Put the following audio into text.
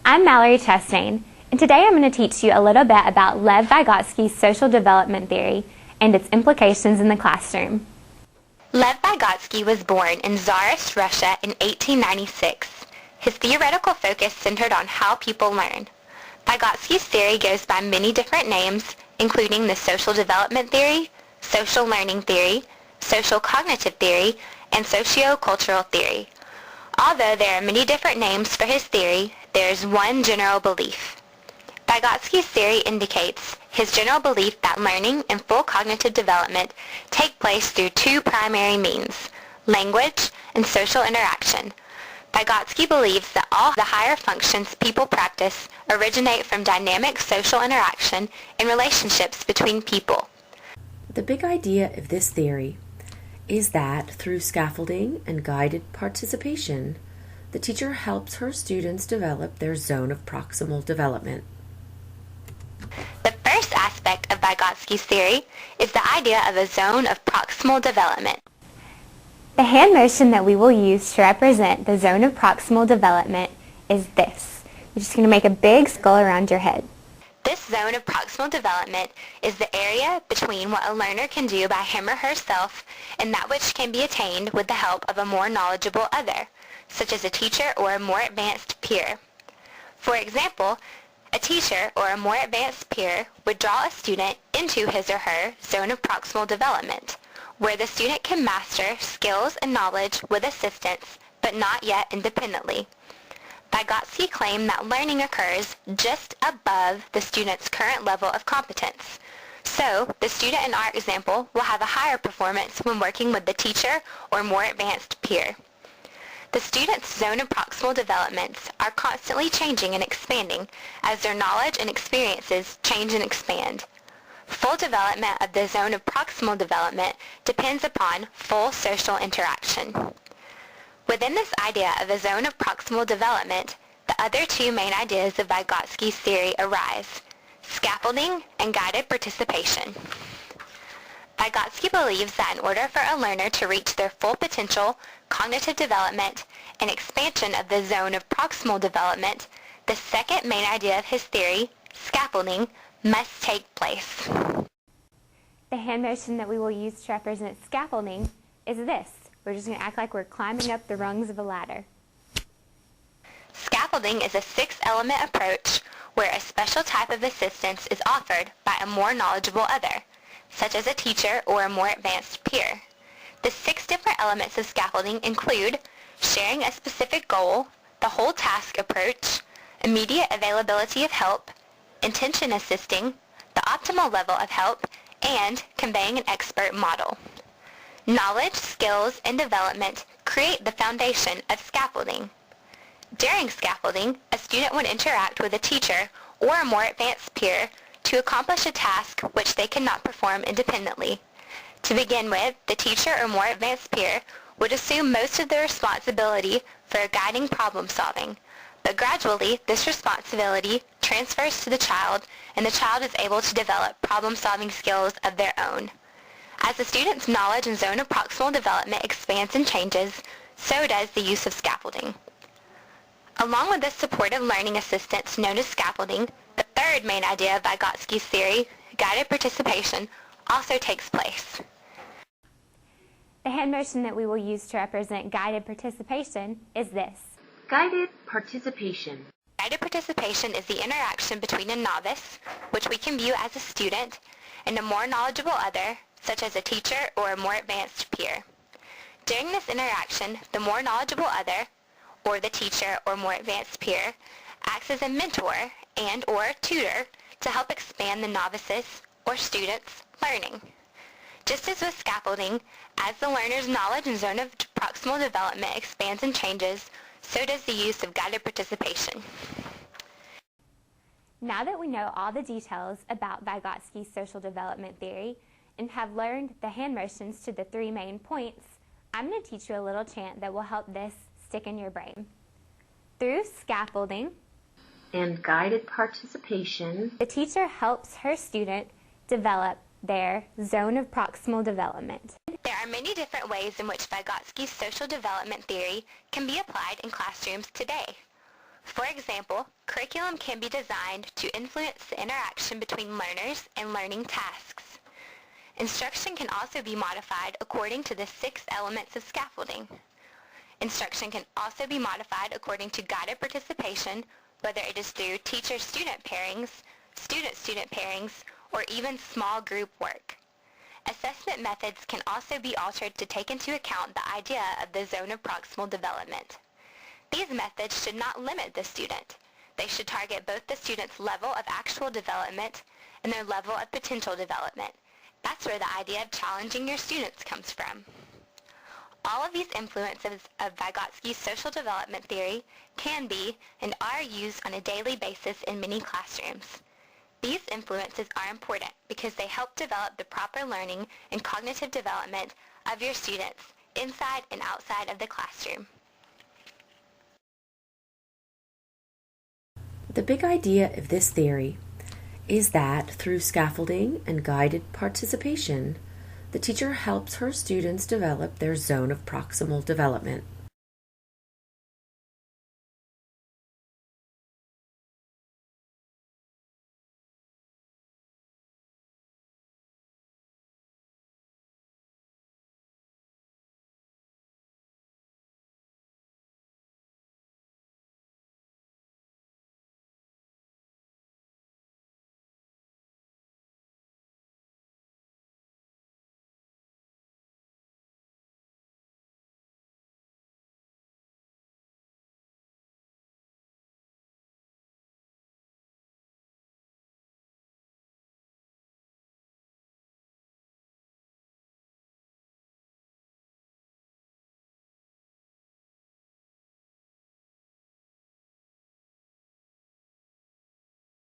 I'm Mallory Chastain, and today I'm going to teach you a little bit about Lev Vygotsky's social development theory and its implications in the classroom. Lev Vygotsky was born in Tsarist Russia in 1896. His theoretical focus centered on how people learn. Vygotsky's theory goes by many different names, including the social development theory, social learning theory, social cognitive theory, and socio-cultural theory. Although there are many different names for his theory, there is one general belief. Vygotsky's theory indicates his general belief that learning and full cognitive development take place through two primary means, language and social interaction. Vygotsky believes that all the higher functions people practice originate from dynamic social interaction and relationships between people. The big idea of this theory is that through scaffolding and guided participation, the teacher helps her students develop their zone of proximal development. The first aspect of Vygotsky's theory is the idea of a zone of proximal development. The hand motion that we will use to represent the zone of proximal development is this. You're just going to make a big skull around your head. This zone of proximal development is the area between what a learner can do by him or herself and that which can be attained with the help of a more knowledgeable other, such as a teacher or a more advanced peer. For example, a teacher or a more advanced peer would draw a student into his or her zone of proximal development, where the student can master skills and knowledge with assistance, but not yet independently. Vygotsky claimed that learning occurs just above the student's current level of competence. So, the student in our example will have a higher performance when working with the teacher or more advanced peer. The student's zone of proximal developments are constantly changing and expanding as their knowledge and experiences change and expand. Full development of the zone of proximal development depends upon full social interaction. Within this idea of a zone of proximal development, the other two main ideas of Vygotsky's theory arise: scaffolding and guided participation. Vygotsky believes that in order for a learner to reach their full potential, cognitive development, and expansion of the zone of proximal development, the second main idea of his theory, scaffolding, must take place. The hand motion that we will use to represent scaffolding is this. We're just going to act like we're climbing up the rungs of a ladder. Scaffolding is a six-element approach where a special type of assistance is offered by a more knowledgeable other, such as a teacher or a more advanced peer. The 6 different elements of scaffolding include sharing a specific goal, the whole task approach, immediate availability of help, intention assisting, the optimal level of help, and conveying an expert model. Knowledge, skills, and development create the foundation of scaffolding. During scaffolding, a student would interact with a teacher or a more advanced peer to accomplish a task which they cannot perform independently. To begin with, the teacher or more advanced peer would assume most of the responsibility for guiding problem solving, but gradually this responsibility transfers to the child and the child is able to develop problem solving skills of their own. As the student's knowledge and zone of proximal development expands and changes, so does the use of scaffolding. Along with this supportive learning assistance known as scaffolding, the third main idea of Vygotsky's theory, guided participation, also takes place. The hand motion that we will use to represent guided participation is this. Guided participation. Guided participation is the interaction between a novice, which we can view as a student, and a more knowledgeable other, such as a teacher or a more advanced peer. During this interaction, the more knowledgeable other, or the teacher or more advanced peer, acts as a mentor and or tutor to help expand the novice's or student's learning. Just as with scaffolding, as the learner's knowledge and zone of proximal development expands and changes, so does the use of guided participation. Now that we know all the details about Vygotsky's social development theory and have learned the hand motions to the 3 main points, I'm going to teach you a little chant that will help this stick in your brain. Through scaffolding and guided participation, the teacher helps her student develop their zone of proximal development. There are many different ways in which Vygotsky's social development theory can be applied in classrooms today. For example, curriculum can be designed to influence the interaction between learners and learning tasks. Instruction can also be modified according to the 6 elements of scaffolding. Instruction can also be modified according to guided participation, whether it is through teacher-student pairings, student-student pairings, or even small group work. Assessment methods can also be altered to take into account the idea of the zone of proximal development. These methods should not limit the student. They should target both the student's level of actual development and their level of potential development. That's where the idea of challenging your students comes from. All of these influences of Vygotsky's social development theory can be and are used on a daily basis in many classrooms. These influences are important because they help develop the proper learning and cognitive development of your students inside and outside of the classroom. The big idea of this theory is that through scaffolding and guided participation, the teacher helps her students develop their zone of proximal development.